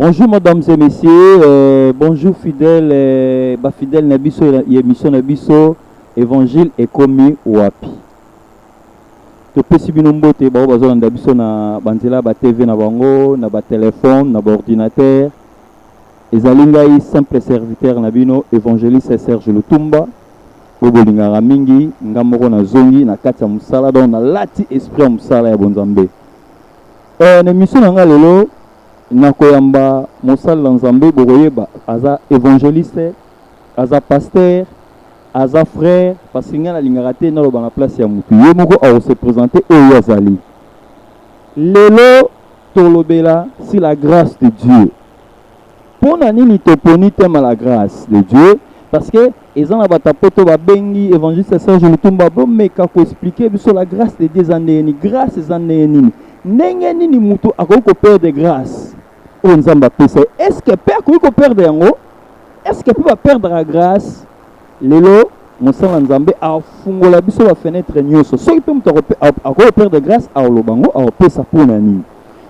Bonjour mesdames et messieurs, bonjour fidèles, fidèles Nabiso et émission Nabiso, évangile est commis wapi. To pesi binombo te ba bazo na biso na banzela ba TV na bango, na ba téléphone, na ba ordinateur. Ezalingai simple serviteur na bino évangéliste Sergio Lutumba. Obolingara mingi ngamoko na zongi na kati ya musala donc na lati esprit ya musala ya bonzambe. Na mission na lelo na koyamba musala na Nzambe bokoyeba aza évangéliste, aza pasteur, aza frère parce que ngana lingara te na loba na place ya mutu. Ye moko a se présenter oyo azali. Lelo tolobela si la grâce de Dieu. Pona nini toponi tema la grâce de Dieu parce que ils ont la poto ba bengi évangéliste Sergio Lutumba bo meka ko expliquer sur la grâce de Dieu en grâce en nini ndenge nini mutu akoko perdre grâce o Nzambe pesa est-ce que père ko perdre yango est-ce que peut perdre la grâce lelo mosala Nzambe a fungola biso la fenêtre nyoso so peut mutu akoko perdre grâce a lobango a pesa pona nini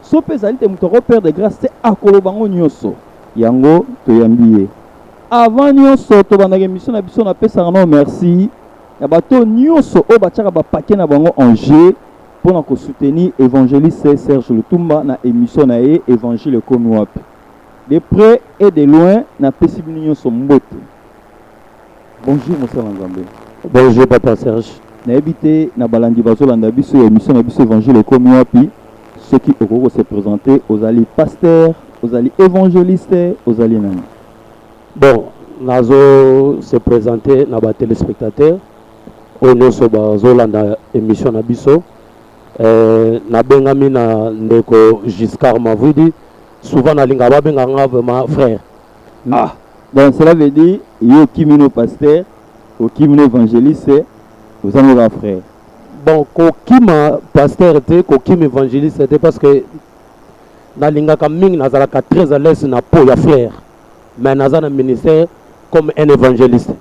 so pesa lite mutu akoko perdre grâce c'est akolobango nyoso yango toyambiye. Avant nyonso to bandaka émission na biso na pesa non merci ya bato nyonso o batiaka ba paquet na bango en jeu pour na ko soutenir évangéliste Sergio Lutumba na émission na ye évangile comme wapi de près et de loin na pesi bino nyonso mbote. Bonjour monsieur Nzambe. Bonjour papa Serge. Na ebité na balandi bazolanda biso émission na biso évangile comme wapi ceux qui ont se présenter aux ali pasteur, aux ali évangéliste, aux ali nani. Bon, nazo se présenter na ba téléspectateurs au nyonso bazolanda émission na biso na bengami na ndeko Giscard Mavuidi souvent na linga ba benganga vraiment frère. Ah, donc cela veut dire yo kimino pasteur, au kimino évangéliste, vous en avez frère. Bon, ko kima pasteur te, ko kim évangéliste te parce que na linga ka mingi nazalaka très à l'aise na po ya frère. Mais dans un ministère comme un évangéliste.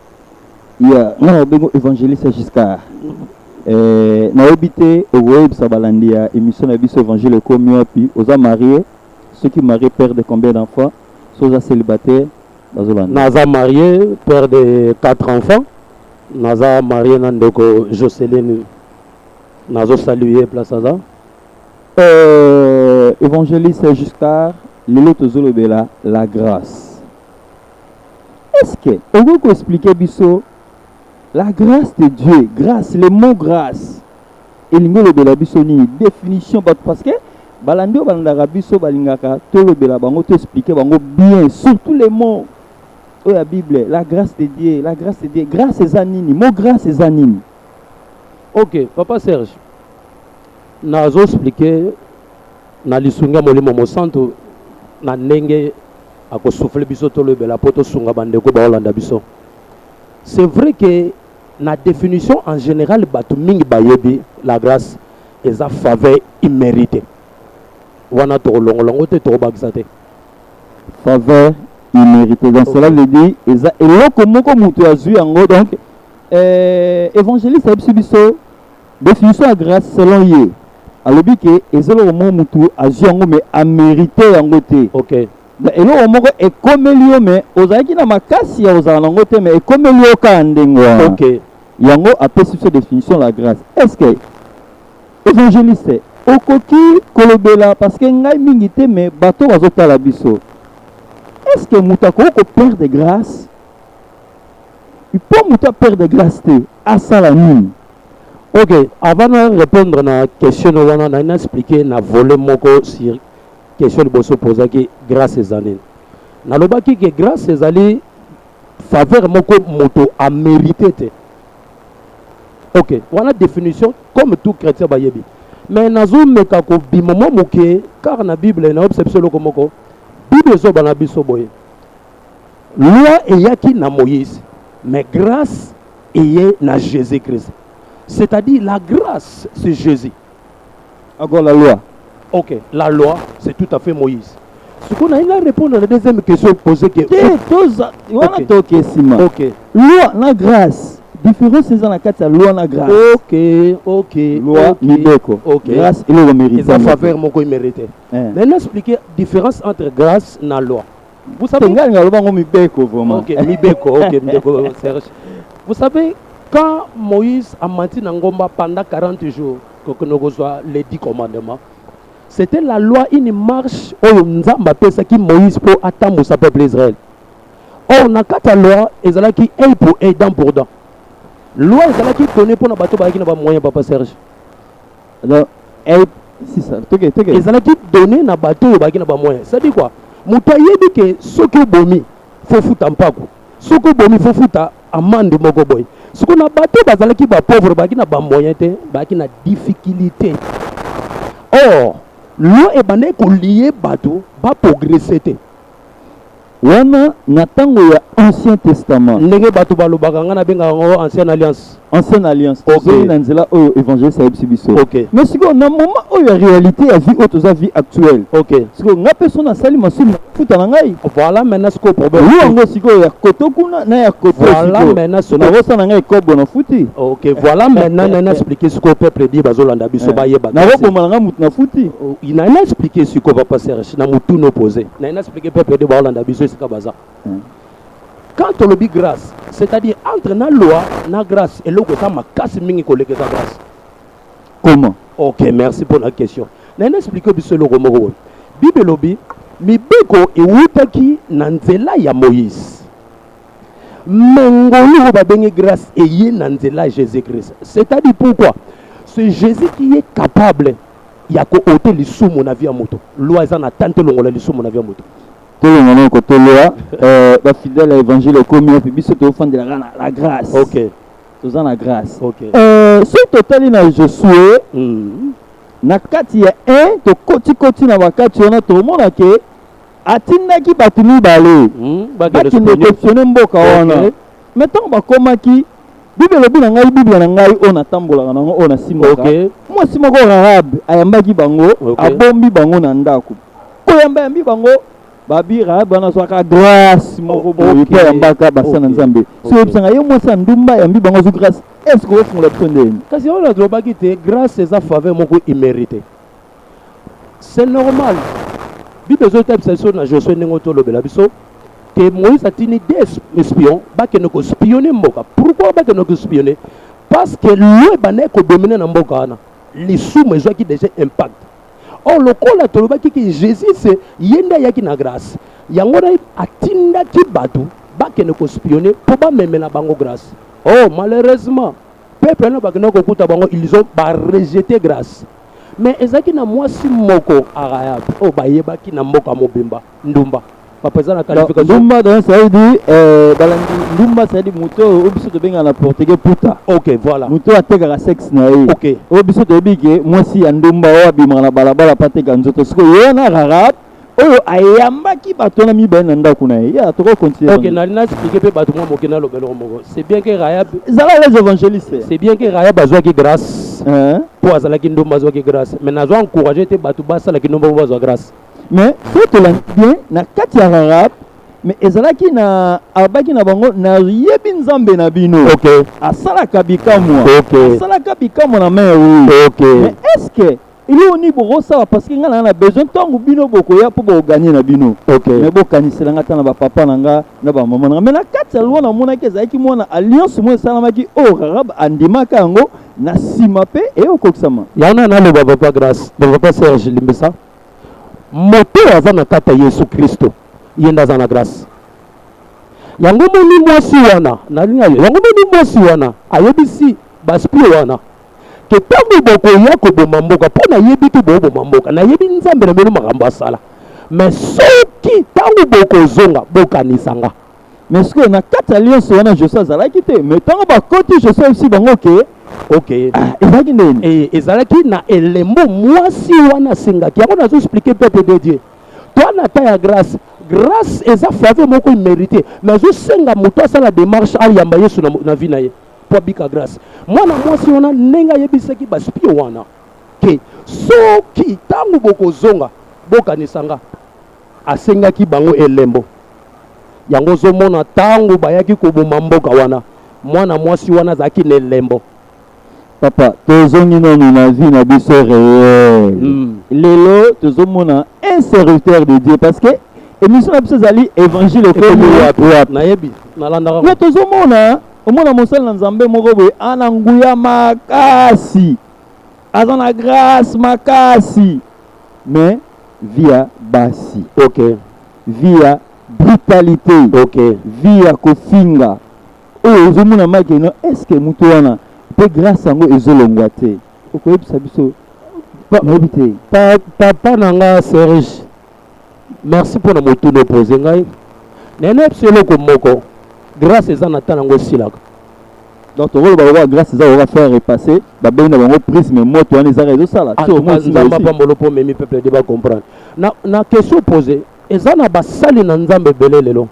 Il y a un évangéliste Giscard. Na habité au web Sabalandia émission na biso évangile comme puis aux mariés ceux qui marient père de combien d'enfants ceux célibataires naza marié père de 4 enfants naza marié nandeko Jocelyne nazo saluer place ça évangéliste Giscard l'autre zolobela la grâce. Est-ce que on peut expliquer biso la grâce de Dieu, grâce, le mot grâce et l'ingolo de la biso ni définition parce que balando balanda biso balingaka tolo bela bango to expliquer bango bien surtout les mots de la Bible, la grâce de Dieu, grâce et anini, mot grâce et anini. OK, papa Serge. Nazo expliquer na lisunga molimo mo santo na ndenge ako souffler biso to le bela poto sunga bandeko ba Holanda biso. C'est vrai que la définition en général batu mingi bayebi la grâce est sa faveur imméritée. Wana to longo te to bagisate. Faveur imméritée. Donc cela veut dire eza eloko moko mutu azui yango donc évangéliste biso définition la grâce selon ye. Alobi ke ezelo mo mutu azui yango mais a mérité yango te. OK. Et là, on est comme lui, mais aux aïki na makasi ya aux alangote, mais comme lui au kandengo. OK. Yango appelle cette définition la grâce. Est-ce que évangéliste okoki kolobela parce que ngai mingite mais bato bazota la biso. Est-ce que mutako ko perdre grâce? Il peut muta perdre grâce te à ça la nuit. OK, avant de répondre à la question on a expliqué na volet moko sur question de bosso poser que grâce aux années. Nalobaki que grâce aux années faveur moko moto a mérité. OK, voilà définition comme tout chrétien bayebi. Mais nazo meka ko bimomo moké car na Bible na observation loko moko. Bible zo bana biso boye. Loi eyaki na Moïse, mais grâce eyé na Jésus-Christ. C'est-à-dire la grâce c'est Jésus. Encore la loi. OK, la loi, c'est tout à fait Moïse. Ce qu'on a répondre à la deuxième question posée que OK. Loi, la grâce. différence eza na kati ya loi na grâce. Ok. Loi mibeko. Grâce il le mérite. Ils ont faveur moko mérité. Maintenant expliquer différence entre grâce na loi. Vous savez ngalo bango mibeko vraiment. Ok, mibeko, Serge. Vous savez quand Moïse a menti na ngomba pendant 40 jours que nous reçoit les 10 commandements. C'était la loi, une marche où Nzambe pesa qui Moïse pour attendre sa peuple Israël. Or, dans la loi, ils ont qui œil pour œil, dent pour dent. Loi, ils ont qui donné pour nos bateaux qui n'ont pas moyen, papa Serge. Alors, c'est ça. Ils ont qui donné na bateau qui n'ont pas moyen. Ça dit quoi? Moutaye dit que ce que bomi, faut foutre en pago. Ce que bomi, faut foutre amende mogo boy. Ce qu'on a bateau, ils ont qui ba pauvre, qui n'ont pas moyen, qui n'ont difficulté. Or, loi est bandé qu'on lié bateau, va progresser. Wana natango ya Ancien Testament. Ndenge bato balobaka ngana benga ngo Ancienne Alliance. Ancienne Alliance. Okay. Na nzela oyo évangile sa biso. Okay. Mais siko na moment oyo ya réalité ya vie auto za vie actuelle. Okay. Siko nga personne sali masumu futa na ngai. Voilà maintenant ce que problème. Oui ngo siko ya koto kuna na ya koto. Voilà maintenant ce na rosa na ngai kobo na futi. Okay, voilà maintenant na expliquer ce que peuple dit bazolanda biso ba yeba. Na roko malanga mutu na futi. Il n'a expliqué ce que papa Serge na mutu no posé. Na expliqué peuple dit bazolanda biso c'est baza. Quand on le dit grâce, c'est-à-dire entre la loi et la grâce, et l'autre ça m'a cassé mingi collègue la grâce. Comment? Ok, merci pour la question. Je vais expliquer ce que je veux. Bible lobi, mi beko e wutaki na nzela ya Moïse. Mengolu ba bengi grâce et yé na nzela Jésus-Christ. C'est-à-dire pourquoi? C'est Jésus qui est capable ya ko ôter les sous mon avis à moto. Loi ça na tante longola les sous mon avis à moto. Tout le monde côté loi ba fidèle à l'évangile comme et puis biso to fond de la grâce. OK. Tous en la grâce. OK. Ce total na Josué na kati ya 1 to koti na wakati ona to mona ke atindaki batu mibale ba ne mboka wana. Mettons ba komaki Bible lobi na ngai Bible na ngai ona tambola na ngo ona simaka. Moi simoko arabe ayambaki bango abombi bango na ndako. Koyamba yambi bango babira bana swaka grâce moko boye pe yambaka basana Nzambe. So ebsanga yo mwasa ndumba yambi bango zu grâce. Est-ce que vous le prenez? Kasi on a droit quitter grâce à faveur moko immérité. C'est normal. Bible zo type session na Josué nengoto lobela biso que Moïse a tenu des espions ba que ne ko spionner mboka. Pourquoi ba que ne ko spionner? Parce que lui bané ko dominer na mboka na. Les sous mezo qui déjà impact. Or le col a tolobaki que Jésus c'est yenda yaki na grâce. Yango na atinda ki batu ba que ne ko spionner pour ba memela bango grâce. Oh malheureusement peuple na ba que ne ko kuta bango ils ont ba rejeté grâce. Mais ezaki na mwasi moko arayab o ba yebaki na mboka mobimba ndumba. Papa za na qualification ndumba dans ça dit balandi ndumba ça dit moto obiso to benga na portugais puta. OK voilà. Moto ateka la sexe na ye. OK. Obiso to bige mwasi ya ndumba o abima na balabala pateka nzoto siko yona arab oyo ayambaki bato na mibale na ndako na ye. Ya to continuer. OK na expliquer pe bato mo mokena lobelo moko. C'est bien que Rahab zala les évangélistes. C'est bien que Rahab azwa ki grâce. Pour azala ki ndumba azwa ki grâce. Mais na zo encourager te bato basala ki ndumba bazwa grâce. Mais faut te bien na kati ya arab mais ezalaki na abaki na bango na yebi Nzambe na bino. OK. Asalaka bikamwa. OK. Asalaka bikamwa na mer oui. OK. Mais est-ce que il est oni boko ça parce que ngana na besoin tangu bino boko ya po bo gagner na bino. OK. Mais bo kanisela ngata na ba papa nanga na ba mama nanga mais na kati ya loi na mona ke ezalaki mona alliance mo salamaki o arab andimaka yango na sima pe e okokisama. Yana na le papa grâce. Le papa Serge Limbesa. Moto azana kata Yesu Kristo yenda zana grâce yango moni mwasi wana na linga yango moni mwasi wana ayebisi baspio wana ke tango boko ya ko boma mboka pona yebi to bo mboka na yebi Nzambe na melo makambo asala mais soki tango boko zonga bokanisanga mais ce que na kata alliance wana Josué azalaki te mais tango ba koti Josué aussi bango ke OK. Ezalaki nini? Et ezalaki na elembo mwasi wana singaki. Yango nazo expliquer peuple de Dieu. Toi na ta ya grâce. Grâce eza faveur moko mérité. Mais zo senga muto sa la démarche a yamba Yesu na vie na ye. Pour bika grâce. Mwana mwasi wana nenga yebisaki baspio wana. Ke soki tangu boko zonga bokanisanga asengaki bango elembo. Yango zo mona tangu bayaki koboma mboka wana. mwana mwasi wana azalaki na elembo. Papa, tozongi nanu na vie na biso réel. Lelo tozomona un serviteur de Dieu parce que émission na biso ezali évangile okomi nayebi nalandaka. Mais tozomona omona mosali na Nzambe moko boye ana nguya makasi. Aza na grâce makasi. Mais via basi. OK. Via brutalité. OK. Via kofinga. Oh, ozomona makeno est-ce que mutu wana pe grâce yango ezolongwa te. Okoyebisa biso nayebi te. Papa nanga Serge. Merci pour na motu no poser ngai. Nene eloko moko. Grâce eza na tanango silaka. Donc on va grâce à va faire repasser ba ben na bango prisme moto wana ezaka ezosala. To mo nzamba pa molo po memi peuple de ba comprendre. Na question posée, eza na basali na Nzambe belé lelo.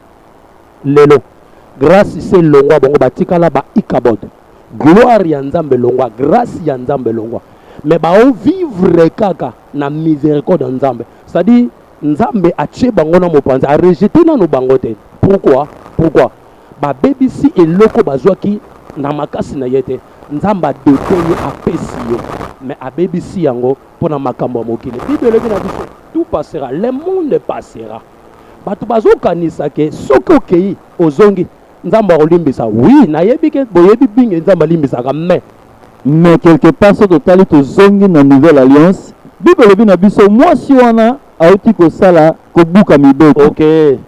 Grâce c'est longwa bango batikala ba ikabod. Gloire ya Nzambe longwa, grâce ya Nzambe longwa. Mais ba o vivre kaka na miséricorde de Nzambe. C'est-à-dire Nzambe a tché bango na mopanza, a rejeté na no bango te. Pourquoi? Ba baby si eloko bazwaki na makasi na yete. Nzamba doté a pesio. Mais a baby si yango pour na makambo mokile. Bible le na biso tout passera, le monde passera. Batu bazo kanisa ke soko kei ozongi Nzamba olimbisa. Oui, na yebi ke boyebi binge Nzamba limbisa ka mais quelque part ce total to zongi na nouvelle alliance. Bible le na biso moi si wana auti ko sala ko buka mibeko. OK.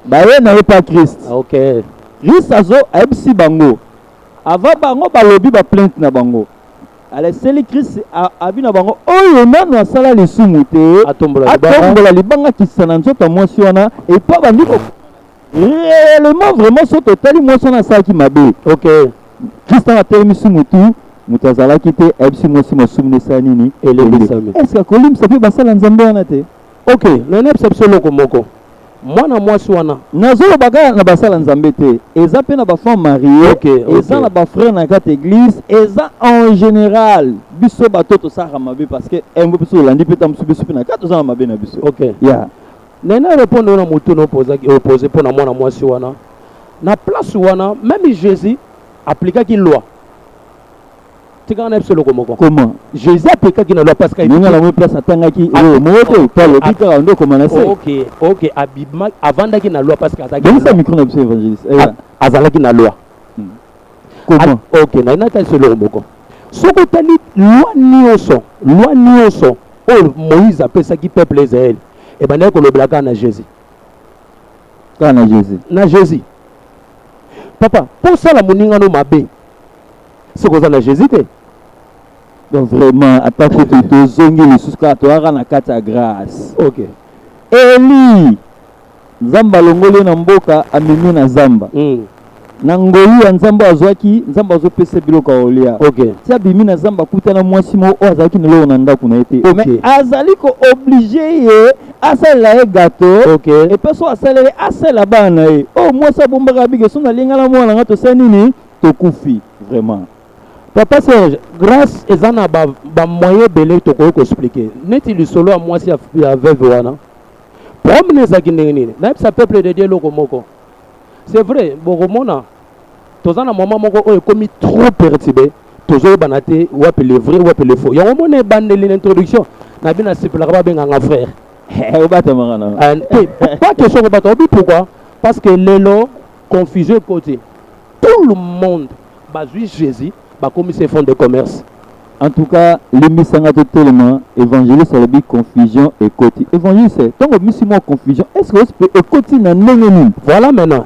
Ba ye na pas Christ. OK. Christ azo abisi bango. Avant bango balobi ba plainte na bango. Ale seli Christ abina bango oyo nanu asala lisumu te. Atombola libanga kisana nzoto moi si wana et pas bandiko. Réellement vraiment ce total moi sona sala ki mabe. OK. Christ a terminé lisumu tout. Mutazala kite abisi moi si mosumne sa nini elebisami. Est-ce que kolim ça peut basala Nzambe wana te? OK, nene psepsolo komoko. Mwana mwasi wana nazolo baga na basala Nzambe te. Eza pe na ba femme mariée, eza na ba frère na kate église, eza en général biso batoto saka mabe parce que embo biso landi pe tam biso pe na kate za mabe na biso. OK. Yeah. Nene répondre na mutu no opposé pour na mwana mwasi wana. Na place wana même Jésus appliqua qui loi. Comment? Jésus appliqua qui na loi parce qu'il y a la place atanga ki moto pas le bika ndo comment na c'est. OK, abima avant da ki na loi parce que azaki. Donc ça micro na biso évangéliste. Azala ki na loi. Comment? OK, na ina solo moko. Soko tali loi nioso. Oh Moïse appelle qui peuple Israël. Et ben ko le blaka na Jésus. Kana Jésus. Na Jésus. Papa, pour ça la moninga no mabe. C'est quoi ça na Jésus te? Donc vraiment, attaque de zongi les sous-cartoires na kata grâce. OK. Eli Nzamba longole na mboka amemi na Zamba. Na ngoli ya Nzamba azwaki, Nzamba azopesa biloko olia. OK. Tia bimi na Zamba kutana mwasi mo o azaki nelo na ndako na ete. Mais azali ko obligé ye asala e gâteau. OK. Et peso asala asala bana e. Oh mwasa bombaka bige sona lingala mwana ngato sanini to kufi vraiment. Papa Serge, grâce ezana ba moyen belé to ko expliquer. Neti lu solo a moi si ya veuve wana. Promenez za kinengini. Na sa peuple de Dieu loko moko. C'est vrai, bokomona. Tozana maman moko o komi trop perturbé. Tozo banate ou appelé vrai ou appelé faux. Ya mona bandeli l'introduction. Na bina sipla ba benga nga frère. Eh obata mangana. Pas question ko bata obi pourquoi? Parce que lelo confusion côté. Tout le monde bazui Jésus. Comme c'est fonds de commerce. En tout cas, l'émission a totalement évangile sur le but confusion et côté. Évangile c'est tant que mission confusion. Est-ce que le côté n'a n'engeni? Voilà maintenant.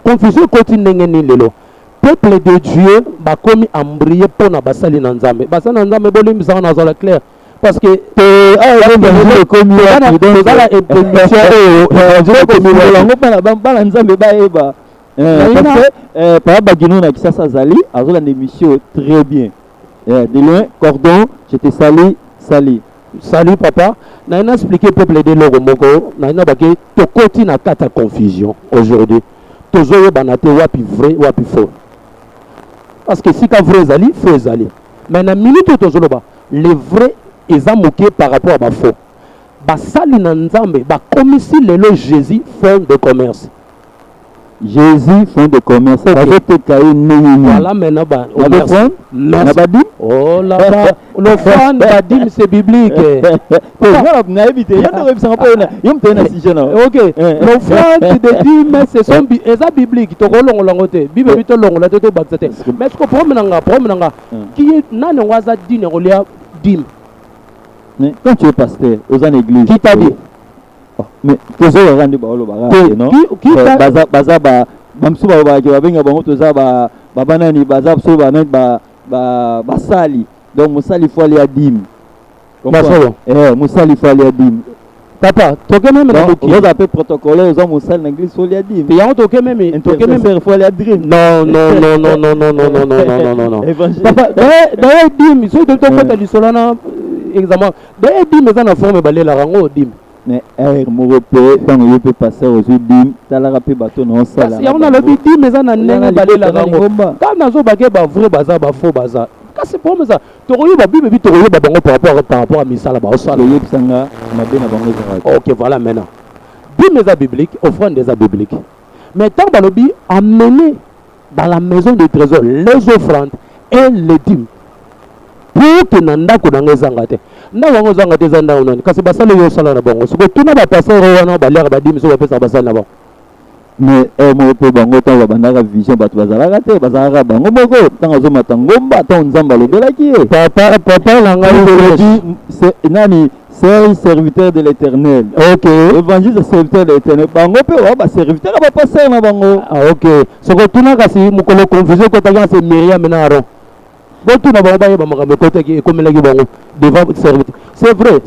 Confusion côté n'engeni lelo. Peuple de Dieu ba comme embrayé pour na basali na Nzambe. Basali na Nzambe boli misa na zala clair. Parce que évangile comme dans la émission par Bagino na Kisasa Zali, alors la émission très bien. De loin, cordon, je te salue, salut. Salut papa. Na ina expliquer peuple de logo moko, na ina bake to koti na kata confusion aujourd'hui. Tozo banate wapi vrai, wapi faux. Parce que si ka vrai zali, faux zali. Mais na minute tozo ba, le vrai eza moqué par rapport à ba faux. Ba sali na Nzambe, ba komisi lelo Jésus fond de commerce. Jésus fond de commerce. Avec tes cahiers, voilà maintenant. Merci. Oh là-bas, l'offrande badim c'est biblique. Ok, l'offrande de dîmes c'est son biblique. Mais est-ce que problème qui est nan waza dîme dîme. Mais quand tu es pasteur aux églises, qui t'a dit? Mais tu es non? Qui Bazali. Donc Moussali faut aller à Dim. Moussali faut aller à Dim. Papa, tu as même vous avez protocole, vous avez Moussali dans l'église faut aller à Dim. Tu as même faut aller à Dim. Non. Papa, d'ailleurs Dim, ils sont de ton côté du solana examen. D'ailleurs Dim ils en forme balé la rango Dim. Mais quand il peut passer aux Dim, tu as rappelé bateau non ça. Il y a le Dim ils en a balé la rango. Quand on a bagé ba vrai bazar ba faux bazar. C'est pour ça. Tu as Bible par rapport à Missa là-bas. Ok, voilà maintenant. Dîmes bibliques, offrandes des bibliques. Mais tant que l'objet amené dans la maison du trésor les offrandes et les dîmes. Pour que nanda kunanga zangate. Nda wango zangate zanda unani. Kasi basale yo sala na bongo. Siko tuna ba passer wana balia ba dîmes so ba pesa basale na bongo. Mais moi pe bango ta bandaka vision batu bazalaka te bazalaka bango moko tanga zo matangomba ta Nzambe lobelaki papa langa c'est nani c'est serviteur de l'Éternel. OK, évangile serviteur de l'Éternel bango pe wa ba serviteur ba passer na bango. Ah OK, soko tuna kasi mukolo confusion ko ta c'est Myriam na Aaron. Botu na bango ba makambe côté ki ekomelaki bango devant serviteur. C'est vrai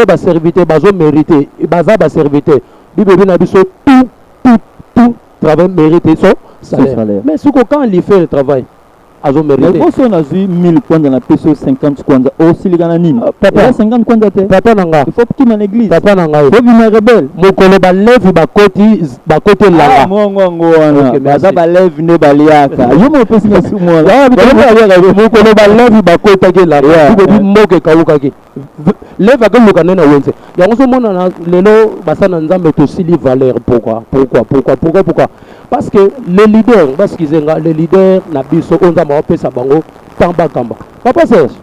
ba serviteur bazo mériter baza ba serviteur. Bible na biso tout travail mérité son salaire. Mais ce quand il fait le travail, ils ont mérité. Mais si on a vu 1000 points dans la PSO 50 points, aussi les gars Nini. Papa 50 points d'être. Papa nanga. Il faut qu'il m'en église. Papa nanga. Il faut qu'il m'en rebelle. Mon collègue lève ba côté là. Moi baza ba lève ne baliaka. Yo mo pesi na su moi. Mon collègue lève ba côté là. Tu dis moke kauka ki. Lève avec le canon à Wense. Il y a un moment dans le bassin Nzambe to sili valeur. Pourquoi? Parce que les leaders, parce qu'ils ont les leaders na biso on a ma pesa bango tamba kamba. Papa Serge.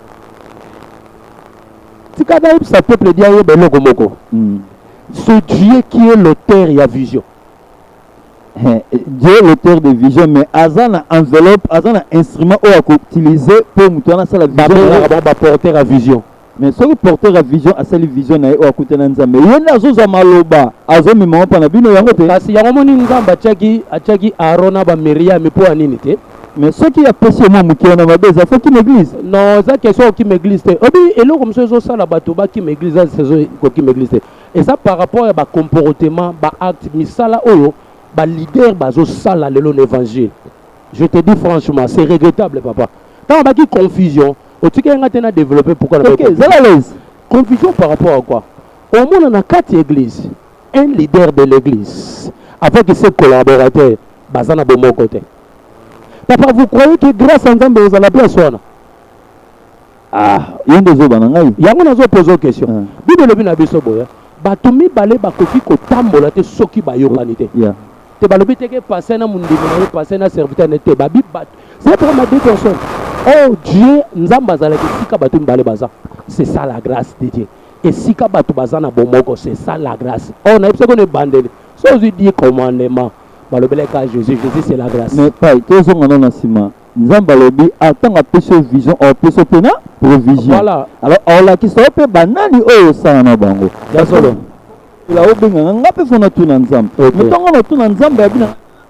Tikada ça peuple dia yo beloko moko. Ce Dieu qui est l'auteur et a vision. Dieu l'auteur de vision mais azana enveloppe, azana instrument ou à utiliser pour mutana ça la vision. Ba porter à vision. Mais ce porteur à vision a celle vision na o akuta na Nzambe yena zo za maloba azo mimama pa na bino yango te kasi yango moni Nzambe achaki Arona ba Myriam po anini te mais ce qui a passé moi mukiona na mabeza faut qu'il m'église non ça question qui m'église te obi elo comme ça ça la bato ba qui m'église ça c'est ko qui m'église te et ça par rapport à ba comportement ba acte misala oyo ba leader bazo sala lelo l'évangile. Je te dis franchement c'est regrettable papa quand ba qui confusion au tu as développé pourquoi confusion par rapport à quoi? Au monde on a 4 églises, un leader de l'église avec ses collaborateurs basana de mon côté. Papa, vous croyez que grâce à Nzambe vous allez bien soigner? Ah, il y a des autres. Il y a des posé une question. Bible le biso boya. Batumi balé bakofi ko tambola te soki ba yokanité. Te balobi te ke passer na mundi na passer na serviteur nete babi bat. C'est pour ma deux personnes. Oh Dieu, Nzambe azalaki sika batu mbale baza. C'est ça la grâce de Dieu. Et sika batu baza na bomoko, c'est ça la grâce. Oh na epse ko ne bandeli. So je dis commandement. Balobeleka Jésus c'est la grâce. Mais pas tous on en a sima. Nzambe lobi attend à péché vision au péché pena provision. Voilà. Alors on la qui sope banani oyo sana na bango. Ya solo. La obenga ngape fona tuna Nzambe. Mutongo na tuna Nzambe abina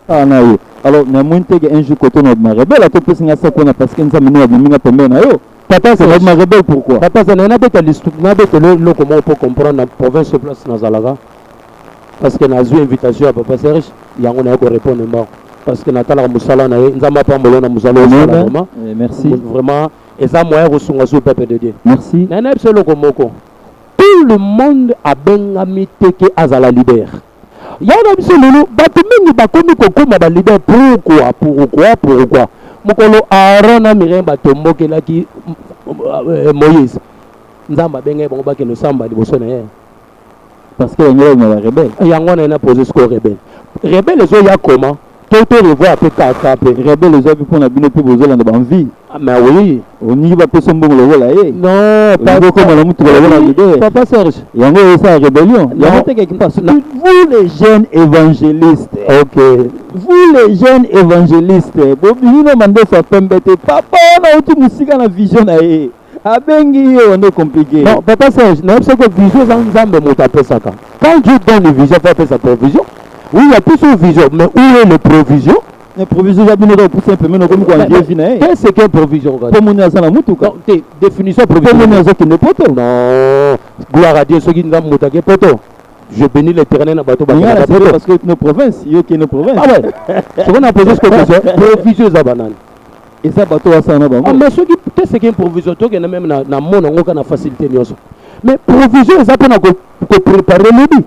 na yo. Alors na mwintege un jour côté notre rebelle à tout pesinga ça qu'on a parce que Nzambe nous a biminga pembe na yo. Papa c'est notre rebelle pourquoi? Papa c'est na beta l'histoire na beta le comment on peut comprendre la province sur place na Zalaga. Parce que na eu invitation à Papa Serge, yango na ko répondre mort. Parce que Natala Moussala na Nzamba pa molona Moussala vraiment. Merci. Vraiment et ça moyen resunga sur peuple de Dieu. Merci. Na na pse loko moko. Tout le monde a bengami teke azala leader. Yana biso lulu batu mingi bakomi kokoma ba leader pourquoi mokolo Aaron na Myriam batombokelaki Moïse Nzamba benga bango bakeno samba liboso na ye parce que on est rebelle. Yango on a posé ce qu'on rebelle. Rebelle les autres comment? Tout revoit après kaka pe. Rebelle les autres pour na bino pe bozo na banvi. Ah mais oui. On y va pe sombo le voilà eh. Non, pas comme la mutu la leader. Papa Serge. Yango ça rébellion. Yango te quelque part. Vous les jeunes évangélistes. OK. Vous les jeunes évangélistes. Bobino mande fa pembete. Papa na uti musika na vision na ye. Abengi on est compliqué. Non, Papa Serge, non c'est que vision Nzambe mota pesaka. Quand Dieu donne une vision, fait sa provision. Oui, il y a plus de vision, mais où est le provision? Les provisions, j'ai bien pour simplement comme quoi Dieu vient. Qu'est-ce que provision? Pour mon à la moutou. Non, définition provision. Pour mon qui n'est pas tout. Non, gloire à Dieu, ceux qui nous mouta qui poto. Je bénis l'Éternel dans bateau parce que nos provinces, il y a nos provinces. Ah ouais. Ce qu'on a posé ce question, provision za banane. Et ça bateau à ça na bango. Ah mais ceux qui qu'est-ce que provision toi qui même na mon on a facilité nyoso. Mais provision ça pour préparer le but.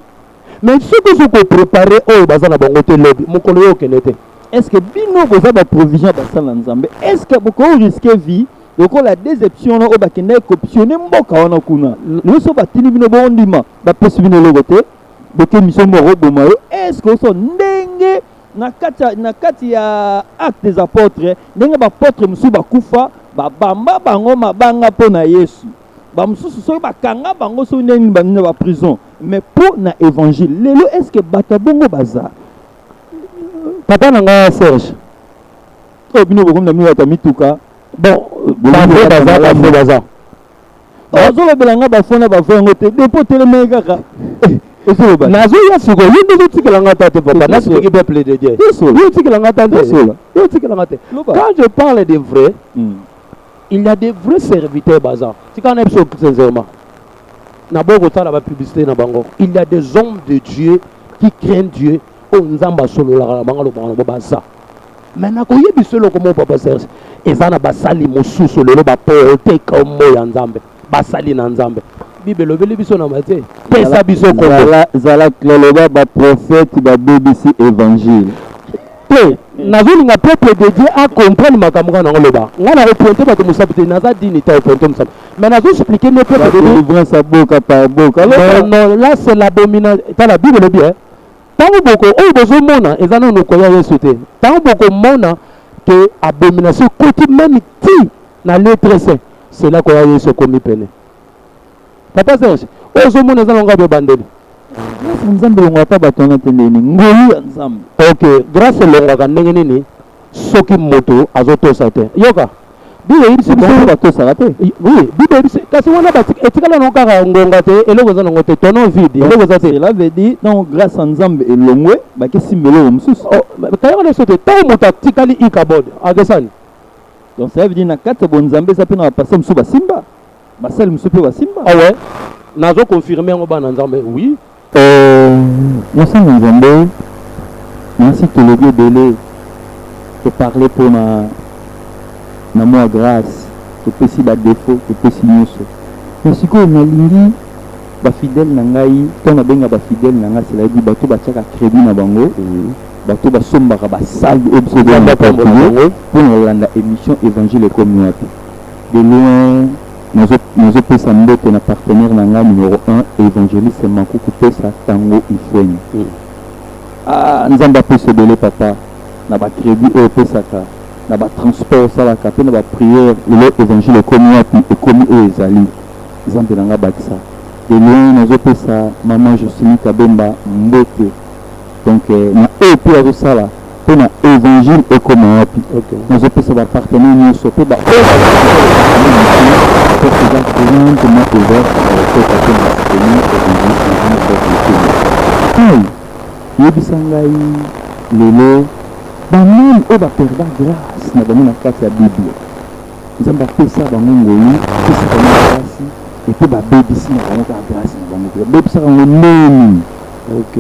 Mais ce que je peux préparer au bazana bango te lobby mokolo yo kenete. Est-ce que bino boza ba provision basala Nzambe? Est-ce que beaucoup risquer vie donc la déception là au bakende optionner mboka wana kuna. Nous so batini bino bondima ba pesi bino logote de que mission moro bomayo. Est-ce que so ndenge na kati ya acte des apôtres ndenge ba apôtre musu bakufa ba bamba bango mabanga pona Yesu. Ba mususu so bakanga bango so ndenge banina ba prison. Mais pour na évangile lelo est-ce que batabongo baza papa nanga Serge o bino bokom na miwa tamituka bon baza azolo belanga bafona bafongo te depo teleme kaka eso ba nazo ya siko yinde tikelanga tate papa na siko ki peuple de Dieu yo tikelanga tate yo tikelanga tate quand je parle de vrai il y a des vrais serviteurs baza tikana episode sincèrement. La publicité na bango. Il y a des hommes de Dieu qui craignent Dieu. Oh Nzamba solo la bango lo bango baza. Maintenant ko yebi solo comme papa Serge. Ezana basali mosusu lelo ba porter comme ya Nzambe. Basali na Nzambe. Bible lo beli biso na mate. Pesa biso ko zala kloba ba prophète ba BBC évangile. Nazolinga peuple de Dieu a comprendre makambo na ngoloba. Ngana représenter bato musabite naza dini ta représenter musab. Mais nazo expliquer le peuple de Dieu délivrance à boka par boka. Non, là c'est l'abomination. T'as la Bible bien. Tango boko o bozo mona ezana no koya Yesu te. Tango boko mona que abomination continue même ti na lettre saint. C'est là koya Yesu komi pene. Papa Serge, ozo mona ezana ngabe bandeli. Nzambe longa pa batonga tendeni ngolu ya Nzambe. OK, grâce longa ka ndenge nini soki moto azotosa te. Yoka. Bible ibisi biso batosa te. Oui, Bible ibisi kasi wana ba etikala no kaka ngonga te eloko za ngote tono vide. Eloko za te. Cela veut dire donc grâce à Nzambe elongwe ba ke simbelo mususu. Oh, kayaka le sote ta moto tikali ikabod. Agesani. Donc ça veut dire na kata bon Nzambe ça peut na passer musu ba simba. Ba sel musu pe ba simba. Ah ouais. Nazo confirmer ngo ba na Nzambe. Oui. Merci Nzambe. Merci que le Dieu délai de parler pour na moi grâce, que pesi ba défaut, que pesi nyuso. Mais si ko na lingi ba fidèle na ngai, to na benga ba fidèle na ngai, cela dit bato ba tchaka crédit na bango, bato ba somba ba salde obsédé na pour landa émission évangile comme wapi. De loin nous pesa mbote na partenaire na ngai numéro 1 évangéliste Mankuku pesa tango ifweni. Ah Nzamba pesa délai papa na ba crédit au pesaka. Na ba transport ça la capé na ba prière l'évangile comme wapi et comme ezali. Nzambe na nga bakisa. De loin nous pesa maman Jocelyne Kabemba mbote. Donc na EP à ça là pour na évangile et comme wapi. OK. Nous pesa ba partenaire nous sope ba yebisangai lelo bamoni oyo baperda grâce na bango na kati ya bible nzambe apesa bango ngolu apesa bango grâce epe babebisi na bango kaka grâce na bango babebisaka yango nini. Ok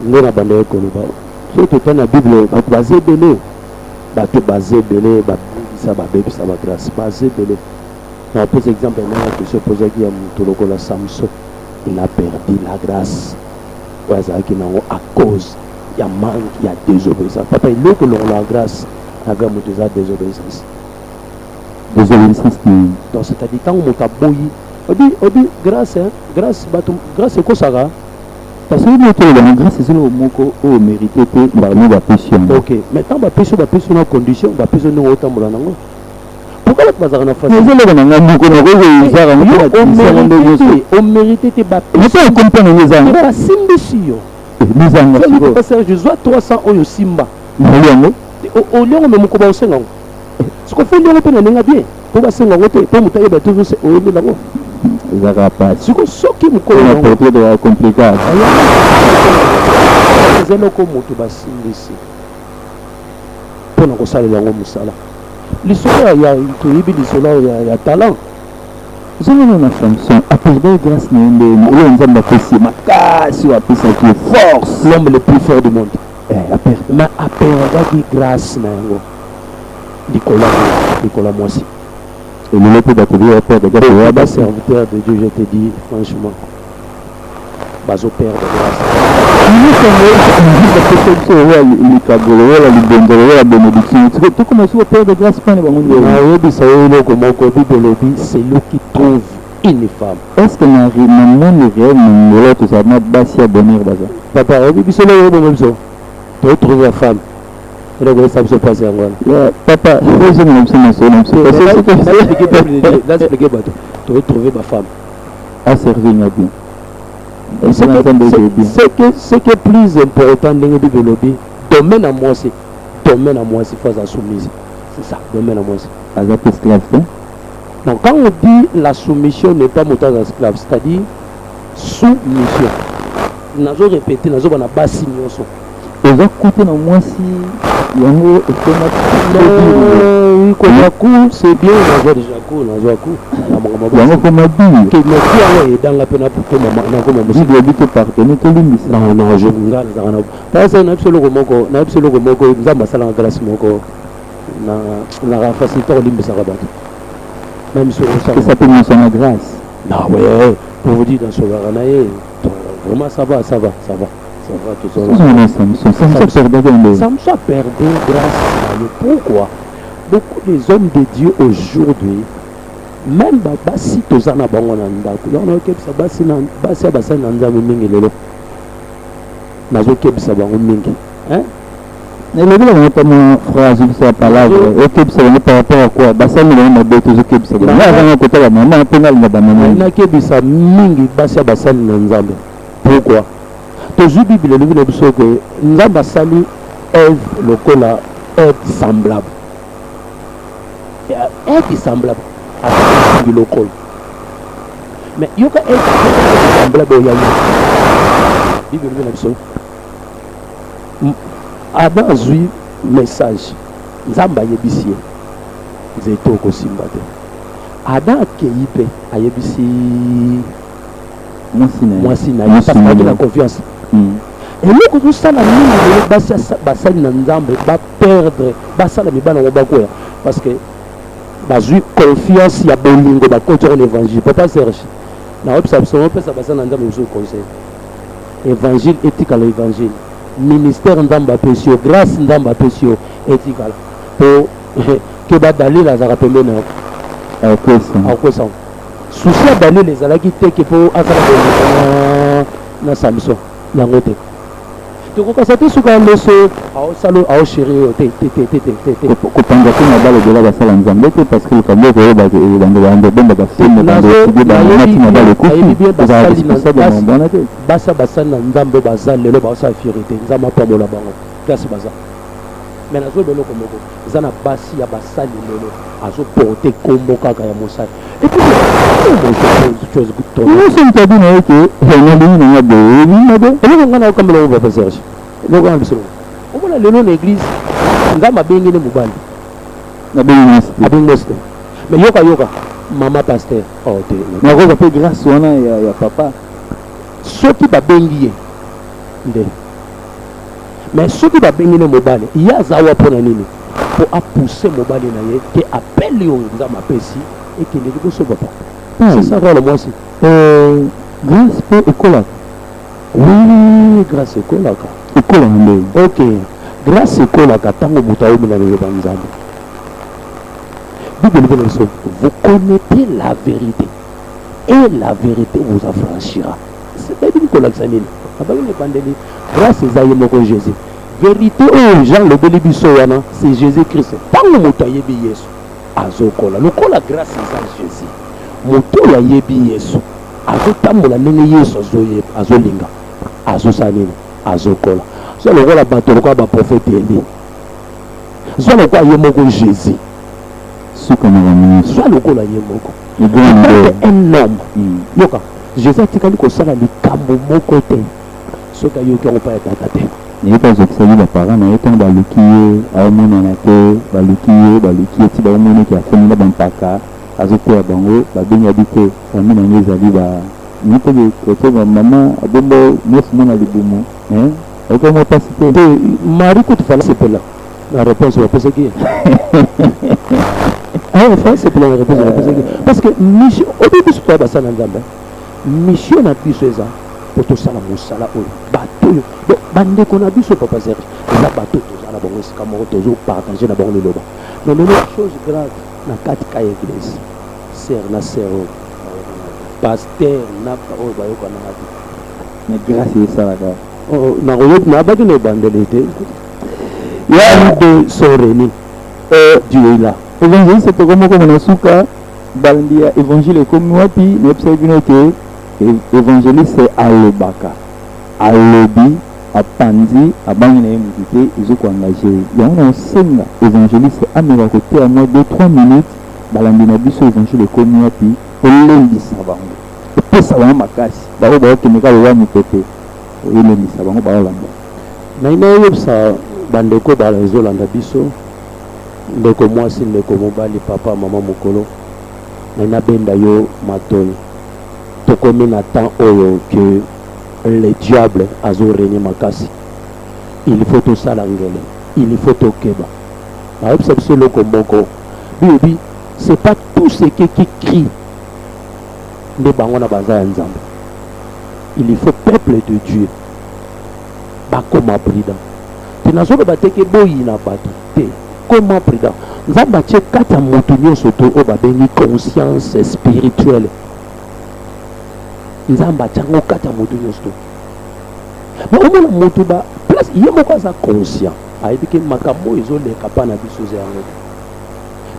nde na bandeko koloba soki totali na bible bato baza ebele bato baza ebele babebisa bagrâce baza ebele. On pose exemple que se pose qui a monté la Samson, il a perdu la grâce. À cause, il y a manque, il y a désobéissance. Papa, il est que l'on a la grâce, la grâce de la désobéissance. Désobéissance. Donc c'est-à-dire quand on t'a bouilli, on dit grâce, grâce c'est quoi ça? parce que nous grâce c'est le moko au mérité que nous va passion. OK, maintenant va passion na condition, va passion no otambola nango. Pourquoi la bazar na face? On mérite te ba. Mais pas comprendre les gens. Ba simbisio. Les gens. Sergio, 300 oyo simba. Au lieu de moko ba osenga. Ce qu'on fait le pe na ninga bien. Pour ba senga ngote, pour mutaye ba toujours c'est au lieu là-bas. Ezaka pas. Ce que soki mukolo na portrait de compliqué. Zelo ko moto ba simbisi. Pona ko sala yango musala. L'histoire ya toyibi l'histoire ya talent. Zelo na chanson appelé grâce na ndé le Nzambe apprécie makasi wa pesa qui force l'homme le plus fort du monde. Appelle Mais appelle grâce na yango. Nicolas Moissi. Et le peu d'atelier père de grâce. Serviteur de Dieu, je te dis franchement. Bazo père de grâce. C'est lui qui trouve une femme. Est-ce que dans le monde réel, tu as bassi à bonheur? Papa, tu as trouvé la femme. Ça se passe papa, tu as trouvé ma femme. À servir bien. Ce qui est plus important dans le développement, domaine à moi, c'est face à soumise. C'est ça, domaine à moi. C'est esclave. Donc quand on dit la soumission n'est pas montage esclave, c'est-à-dire soumission. Nous avons répété, nous avons bas signalement. Et là, côté dans moi si yango c'est bien, on a déjà cours, on a cours. Yango comme dit que me qui dans la peine pour maman, on a comme musique de but partenaire que lui non, je m'engage dans la parce que n'a absolument moko, nous avons ça en grâce moko na facilité au limbe ça rabat. Même sur ça peut nous en grâce. Non ouais, pour vous dire dans ce garanaye, vraiment ça va. Ça va tout ça. Ça me soit perdu grâce à Dieu. Pourquoi? Beaucoup des hommes de Dieu aujourd'hui, même si tu as un bango nandako, il y a qui basi na nzambe mingi lelo. Nazo kebisa bango mingi. Hein? Mais le gars pas mon phrase sur la parole. OK, c'est par rapport à quoi? Basa ni na beto zo kebisa. Là avant côté la maman penal na banana. Na kebisa mingi basi na nzambe. Pourquoi? Toujours Bible le livre de que Nzambe sali Ève lokola être semblable. Être semblable à du local. Mais yoka être semblable au yayi. Bible le livre Adam a eu message. Nzambe yebisi. Zeto ko simba te. Adam keipe ayebisi moi si na parce qu'il a confiance. Et nous quand ça la mine basali na nzambe ba perdre basala mibana ngobako parce que bazui confiance ya bolingo ba continuer l'évangile papa Sergio na observation pesa basana nzambe sur conseil évangile ethical évangile ministère nzambe pesio grâce nzambe pesio ethical pour que ba dali la za rappeler na question souci à dali les alaki te que pour asala na Samson na ngote tu crois que ça te souka leso au salo au chéri te kopanga te na balo de la basala nzambe te parce que comme le ba bando benda ba film na balo ko basa basana nzambe bazali lelo ba sa fierté nzama pambola bango kasi baza mais nazo belo komoko zana basi ya basali lelo azo porter kombo kaka ya mosali et puis chose good nous sommes tabou na que na bini na de na de ele ngana ko mbelo ba Sergio le ngana biso o bona lelo na église ngama bengi ne mubali na bengi moste mais yoka mama pasteur oh te na ko pa grâce wana ya papa soki ba bengi ye nde mais soki ba bengi ne mubali ya zawa pona nini pour pousser mobali na ye qui appelle yo nzama pesi et qui ne dit pas papa. C'est ça le moi aussi. Grâce pour école. Oui, grâce école. OK. Grâce école tango mutayo na le banzambe. Bible vous connaissez la vérité et la vérité vous affranchira. C'est pas une collation. abaki le bandeli grâce ezaye moko Jésus vérité oyo Jean lobeli biso wana c'est Jésus Christ ntango moto ayebi Yesu azokola lokola grâce eza Jésus moto oyo ayebi Yesu azotambola ndenge Yesu azolinga azosala nini azokola so lokola bato lokola baprofete Eli so lokola ye moko Jésus so lokola ye moko un homme yoka Jésus atikali kosala likambo moko te soki ayoki yango mpa ya tata te nayebi azokisaki baparent na ye ntango baluki ye aomonana te baluki ye ti baomonaki afenela bampaka azokwea bango babengabi te fami nango ezali niteke kotoba mama abombo nefu mona libumu okoma pasi te mari kutu fala sepela la réponse bapesaki fala sepela la réponse bapesaki parce que mission obi biso toya basala nzambe mission na biso eza po tosala mosala oyo bato oyo bandeko na biso papa Sergio eza bato toza na bango esika moko tozopartage na bango liloba mais lelo chose grave na kati ka église ser na ser oyo pasteur na oyo bayokananga te na grâce esalaka nakoyoki nabaki na ebandeli te de sont réunis Dieu est là évangéliste tokomoko mona suka balandi ya évangile ekomi wapi nayebisaki bino ke évangéliste alobaka alobi apandi abangi na ye moki te ezokoengage yango na osenga évangéliste ameka koteya mwa 2-3 minutes balandi na biso évangile ekomi wapi olendisa bango epesa bango makasi bango baokendeka lowa mopepe olendisa bango baolanda naina oyebisa bandeko bala ezolanda biso ndeko mwasi ndeko mobali papa mama mokolo naina benda yo matoi tokomi na temps oyo que le diable azorégner makasi il faut tosala ngele il faut tokeba nayebisa biso eloko moko bibi c'est pas tout ce qui crie nde bango na baza ya nzambe il faut peuple de Dieu bakoma prudent te nazoloba teke boyina bato te koma prudent nzambe atie kati ya moto nyonso to oyo babengi conscience spirituelle nzambe atiango kati ya moto nyonso to ma omona moto ba place ye moko aza conscient ayebi ke makambo oyo ezoleka mpa na biso eza yango te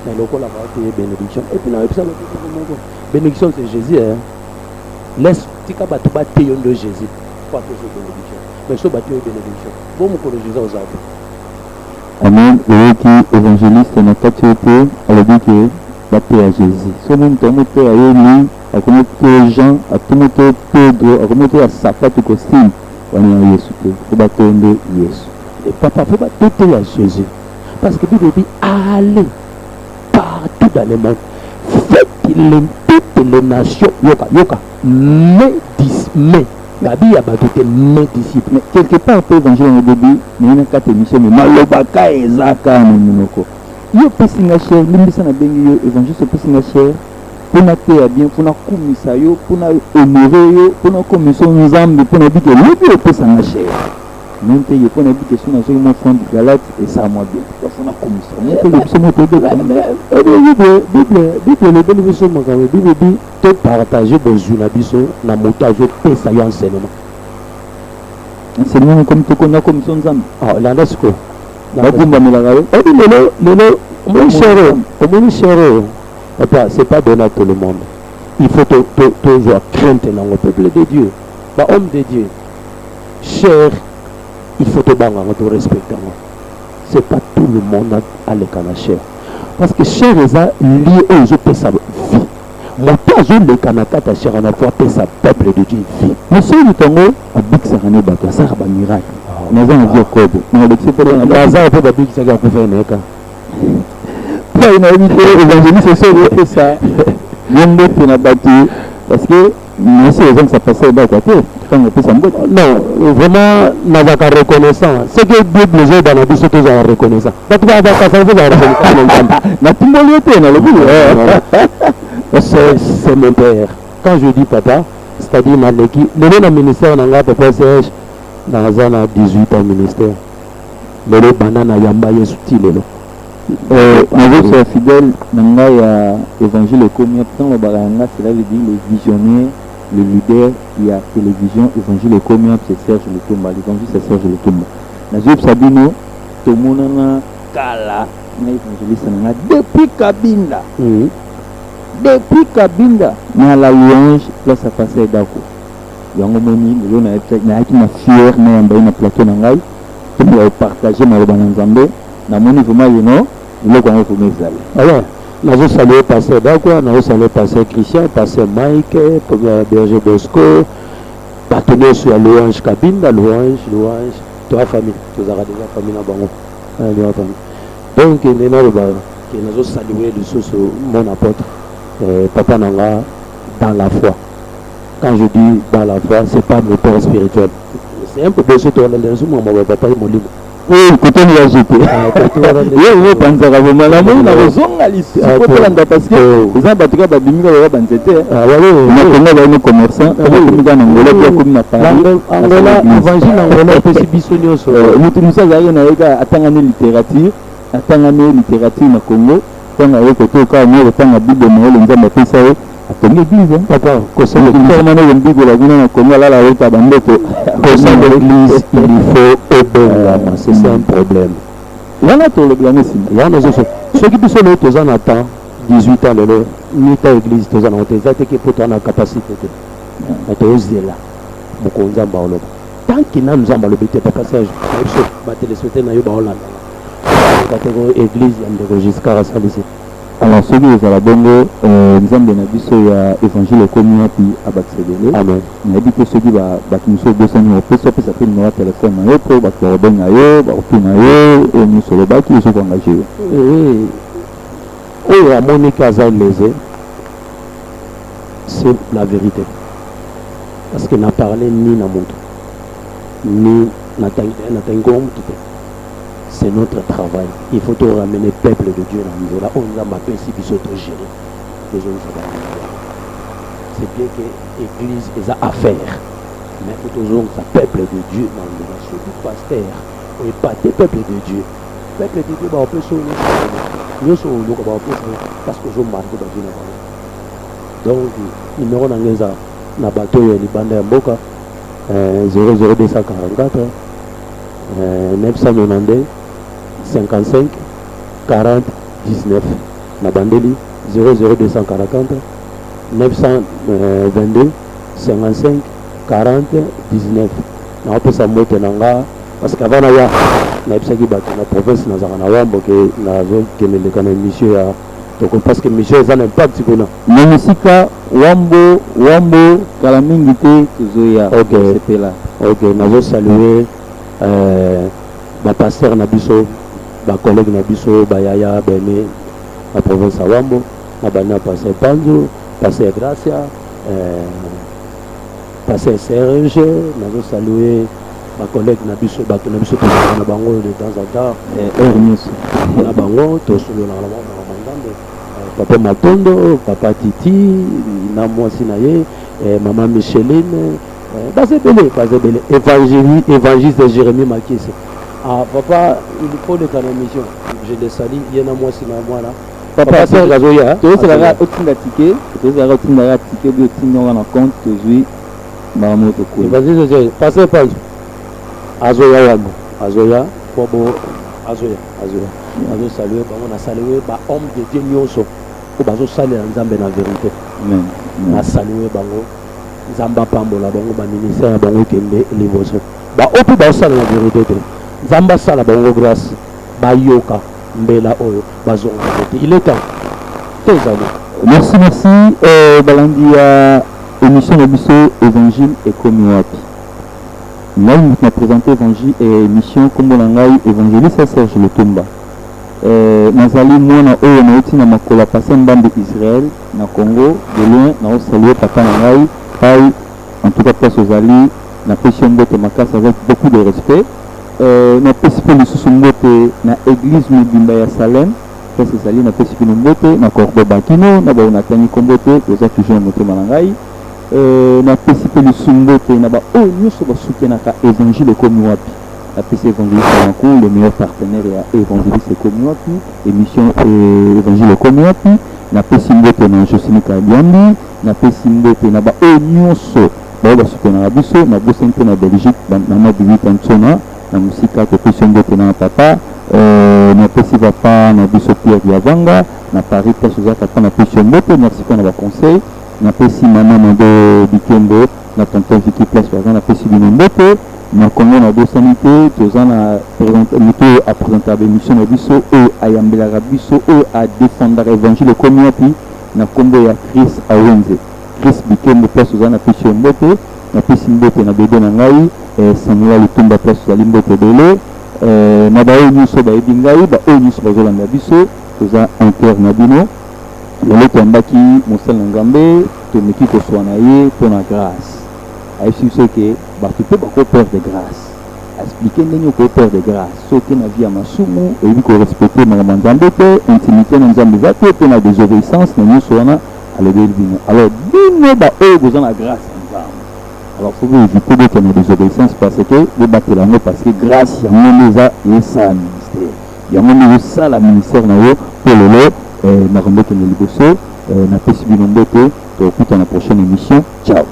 mais lokola baotoye bénédiction et puis nayebisa lokoko moko bénédiction c'est Jésus laisse tika bato bateyo ndo Jésus po atozo bénédiction mais so bateyo bénédiction bo mokolo Jésus oza te amen oyoki évangéliste na kati oyo te alobi ke bateya Jésus so moni tomo te ayeli akomi te Jean atomi te Pedro akomi te asapatu costume wana ya Yesu te fo bateyo nde Yesu papa fo bateya Jésus parce que Bible dit allez partout dans le monde faites toutes les nations yoka mais babi ya bato te mes disciples mais quelque part pe évangile au début mais na kati émission mais malobaka ezaka na monoko yo pesinga cher limbisa na bengi yo évangile se pesinga cher pona te ya bien pona kumisa yo pona honorer yo pona komisa nzambe pona bike lobi yo pesanga cher même te ye pona bike sona zo mo fond galate et ça moi bien pona komisa mo te le somo te Bible le beli biso makambo Bible dit te partager besoin na biso na moto azo pesa yo enseignement comme to kona komisa nzambe landa siko bagumba melaka yo lelo omoni cher papa c'est pas donné à tout le monde il faut toujours crainte dans le peuple de Dieu ba homme de Dieu cher il faut te banga te respecter c'est pas tout le monde à l'écana cher parce que cher est lié aux autres sa vie moto azoleka kata cher na fois pesa peuple de Dieu vie monsieur Lutumba abikisaka ne bato asaka ba miracle naza na vie kobo na lekisi pe na baza pe babikisaka ko fa neka pa ina évité évangéliste c'est ça yombe te na bato parce que monsieur les gens ça passait ba quoi quand on peut s'embêter non vraiment nazaka reconnaissant c'est que Bible les dans la biso tous en reconnaissant bato ba ka fa reconnaissant na timboli te na lobi c'est mon père quand je dis papa c'est-à-dire na leki le ministère na nga papa Serge dans un 18 ans ministère le banana yamba yesu tilelo nazo fidèle na ngai ya évangile ekomi tant lobaka yanga cela veut dire les visionnaires le leader il y a télévision évangile comme c'est Serge Lutumba, l'évangile c'est Serge Lutumba. Nazib Sabino tout le monde kala na évangéliste na depuis Kabinda. Depuis Kabinda na la louange là ça passait d'accord. Yango moni le na na fier na yamba na plateau na ngai tout le partager na ba Nzambe na moni vraiment yeno le ko ngofo mezali. Alors nous saluons pasteur Dagua, nous saluons pasteur Christian, pasteur Mike, Berger Bosco, partenaire sur la louange Kabinda, louange, toi famille, tu as déjà famille dans Bango. Donc nous saluons le sous mon apôtre, Papa Nanga, dans la foi. Quand je dis dans la foi, ce n'est pas mon père spirituel. C'est un peu de ce tour là, mon papa est mon livre. Oui, côté de la GP. Oui, pensez à vous, madame, on a raison, Alice. Parce que les gens battent pas bimika va banzete. Ah oui, on a un commerçant, on a un Angola qui comme Angola, évangile Angola c'est bisonio so. Nous ça zaï na eka atangane littérature, na Congo, tanga eko to ka mo tanga Bible na le Nzambe pesa e atongi église papa Kosakana vraiment na Bible la guna na Congo là eka bandeko Kosakana l'église il faut obéir, c'est ça un problème. Là na to le blâmer si. Là na ceux qui sont là tous en attend 18 ans le ni ta église tous en attend ça que pour ton capacité de to zela mokonza baolo tant que na Nzambe le bete papa Sergio ba télésouter na yo baolanda église ya Giscard à Salisi. Alors ceux qui ont la bonne Nzambe na biso ya évangile commun puis abatsebele. Amen. Na dit que ceux qui va batumuso besoin de peso pesa pe numéro téléphone na yo pour ba ben na yo ba opina yo et nous sur le baki ils sont engagés. Oh la Monique Azalese c'est la vérité. Parce que n'a parlé ni na montre ni na tango c'est notre travail. Il faut tout ramener le peuple de Dieu dans le niveau là. On a ma paix si vous gérer. C'est bien que l'église est à faire. Mais il faut toujours le peuple de Dieu dans le niveau. Surtout pasteur. On n'est pas des peuples de Dieu. Le peuple de Dieu, on peut sauver. Nous sommes nous, parce que je marque dans Dieu. Donc, numéro dans les arts. Na Batu ya Libanda ya Mboka 00244 992 55 40 19 na bandeli 00240 922 55 40 19 na opesa moto nanga parce qu'avant ya na ebisaki bato na province na zaka na wambo ke na zo keleleka na émission ya toko parce que mission eza na impact kuna na musika wambo kala mingi te tuzoya sepela. OK nazo saluer ba pasteur na biso ba collègue na biso ba yaya bene la province à Wambo na bana pasteur Panzo pasteur Gracia pasteur Sergio nazo saluer ba collègue na biso ba na biso na bango de temps en temps Ernest na bango to solo na Nzambe papa Matondo papa Titi na mwasi na ye maman Micheline Bazali évangéliste de Jérémie Makise. Ah papa, il faut le canal mission. Je le salue, il y en a moi si moi là. Papa c'est Gazoya. Tu sais la autre ticket, tu sais la autre ticket de on en compte que oui. Maman te cool. Vas-y, je passer pas. Azoya Azoya, Bobo Azoya. Azo saluer, on a salué ba homme de Dieu nyonso. Ko bazo saluer Nzambe na vérité. Amen. Na saluer bango. Zamba pambola bango ba ministère bango kende livoso ba opi ba sala la vérité te Zamba sala bango grâce ba yoka mbela oyo bazonga il est temps merci Bolanda émission de biso évangile et commun wapi là nous présenter évangile et émission comme Bolanda évangéliste Sergio Lutumba nazali mwana oyo na uti na makola passé mbambe Israël na Congo de loin na saluer papa na ngai. En tout cas, place aux alliés, na pression de Makas avec beaucoup de respect. Na pesipé le sous-mbote na église Mubimba ya Salem. Place aux alliés, na pesipé le mbote na Cordo Bakino, na ba onatani kombote, vous êtes toujours moté malangai. Na pesipé le sous-mbote na ba oh nyuso ba soutien na évangile comme wapi. La PC évangéliste en cours, le meilleur partenaire est évangéliste comme wapi, émission évangile comme wapi. napesi mbote na Josine Kabiambi, napesi mbote na baoyo nyonso bao basoutenaka biso na bosi mpe na Belgique na Mavuidi Tantsona na mosika topesi mbote na papa napesi papa na biso Pierre Yavanga na Paris place ozalaka mpo napesi mbote merci mpo na baconseil napesi mama Mado Bikembo na tonton Viki place baza napesi bino mbote na Congo na bosani te toza na moto apresentaka bémission na biso oyo ayambelaka biso oyo adefendaka évangile ekomi wapi na nkombo ya Chris Awenze Chris Bikembo place oza napesi mbote napesi mbote na bebe na ngai Samuel Lutumba place ozali mbote ebele na baoyo nyonso bayebi ngai baoyo nyonso bazolanda biso toza inter na bino lelo toyambaki mosala na Nzambe tomeki kozwa na ye mpo na grâce ayebisi biso ke bato mpe bakoperdre grâce explike ndenge okoperdre grâce soki na vie ya masumu oyebi korespecte makambo ya Nzambe te intimité na Nzambe eza te mpe na désobéissance na nyonso wana alobeli bino alors bino baoyo boza na grâce ya Nzambe alors faut vous éviter d'être na désobéissance parce que bobatela yango parce que grâce yango nde eza esala ministère yango nde ezosala ministère na yo mpo lelo nakombokende liboso napesi bino mbote tokokuta na prochaine émission ciao.